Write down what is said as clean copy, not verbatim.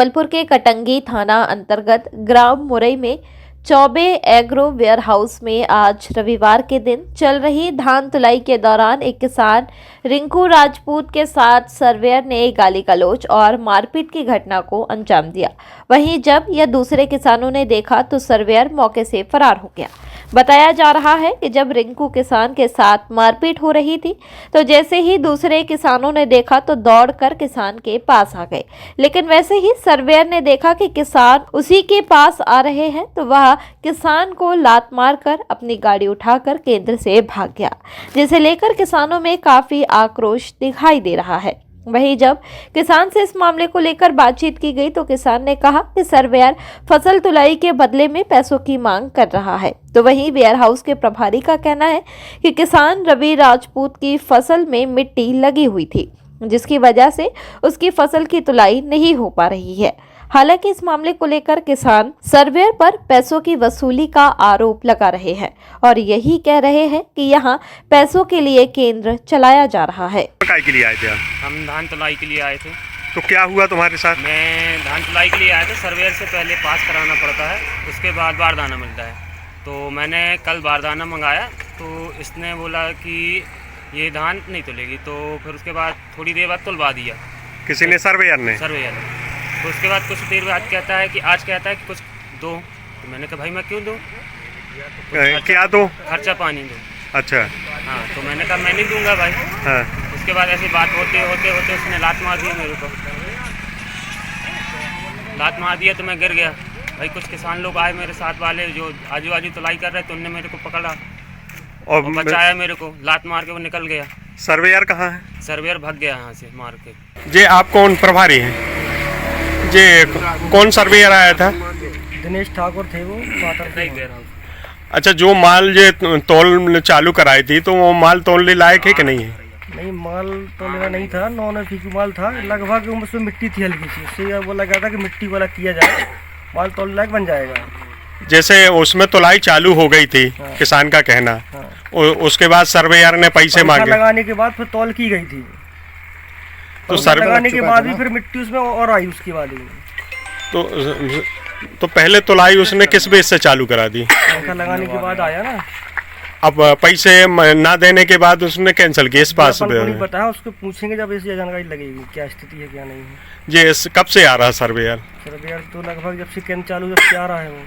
जबलपुर के कटंगी थाना अंतर्गत ग्राम मुरई में चौबे एग्रो वेयर हाउस में आज रविवार के दिन चल रही धान तुलाई के दौरान एक किसान रिंकू राजपूत के साथ सर्वेयर ने गाली गलौज और मारपीट की घटना को अंजाम दिया। वहीं जब यह दूसरे किसानों ने देखा तो सर्वेयर मौके से फरार हो गया। बताया जा रहा है कि जब रिंकू किसान के साथ मारपीट हो रही थी तो जैसे ही दूसरे किसानों ने देखा तो दौड़कर किसान के पास आ गए, लेकिन वैसे ही सर्वेयर ने देखा कि किसान उसी के पास आ रहे हैं तो वह किसान को लात मारकर अपनी गाड़ी उठाकर केंद्र से भाग गया, जिसे लेकर किसानों में काफी आक्रोश दिखाई दे रहा है। वहीं जब किसान से इस मामले को लेकर बातचीत की गई तो किसान ने कहा कि सर्वेयर फसल तुलाई के बदले में पैसों की मांग कर रहा है। तो वहीं वेयर हाउस के प्रभारी का कहना है कि किसान रवि राजपूत की फसल में मिट्टी लगी हुई थी, जिसकी वजह से उसकी फसल की तुलाई नहीं हो पा रही है। हालांकि इस मामले को लेकर किसान सर्वेयर पर पैसों की वसूली का आरोप लगा रहे हैं और यही कह रहे हैं कि यहां पैसों के लिए केंद्र चलाया जा रहा है। काय के लिए आए थे आप? हम धान तुलाई के लिए आए थे। तो क्या हुआ तुम्हारे साथ? मैं धान तुलाई के लिए आया था। सर्वेयर से पहले पास कराना पड़ता है, उसके बाद बारदाना मिलता है। तो मैंने कल बारदाना मंगाया तो इसने बोला कि ये धान नहीं तुलेगी, तो फिर उसके बाद थोड़ी देर बाद तुलवा दिया। किसी ने? सर्वेयर ने? सर्वेयर ने। तो उसके बाद कुछ देर बाद कहता है कि कुछ दो। तो मैंने कहा भाई मैं क्यों दूँ, क्या दो? खर्चा पानी दो। अच्छा। हाँ, तो मैंने कहा मैं नहीं दूंगा भाई। हाँ। उसके बाद ऐसी बात होते होते उसने लात मार दी मेरे को। लात मार दिया तो मैं गिर गया। भाई कुछ किसान लोग आए मेरे साथ वाले जो आजू बाजू तुलाई कर रहे थे, उनने मेरे को पकड़ा और बचाया मेरे को। लात मार के वो निकल गया। सर्वेयर कहाँ है? सर्वेयर भाग गया यहाँ से मार के। जे आप कौन प्रभारी हैं? जे कौन सर्वेयर आया था? दिनेश ठाकुर थे वो। अच्छा, जो माल जे तोल चालू कराई थी तो वो माल तोलने लायक है कि नहीं है? नहीं, माल तोलना नहीं था, नॉन फीकू माल था। लगभग उसमें मिट्टी थी हल्की सी, उससे बोला गया था कि मिट्टी वाला किया जाए, माल तोलने लायक बन जाएगा। जैसे उसमें तुलाई चालू हो गई थी। हाँ। किसान का कहना। हाँ। उसके बाद सर्वेयर ने पैसे मांगे। लगाने के बाद फिर तौल की गई थी। तो लगाने के बाद भी फिर मिट्टी उसमें और आई उसके बाद ही। तो पहले तुलाई उसने किस बेस से चालू करा दी? पंखा लगाने के बाद आया ना। अब पैसे ना देने के बाद उसने कैंसिल किया। इस पास नहीं बताया, उसको पूछेंगे जब ऐसी जानकारी लगेगी क्या स्थिति है क्या नहीं है। ये कब से आ रहा सर्वेयर? सर्वेयर तो लगभग जब से कैंप चालू जब से आ रहा है वो।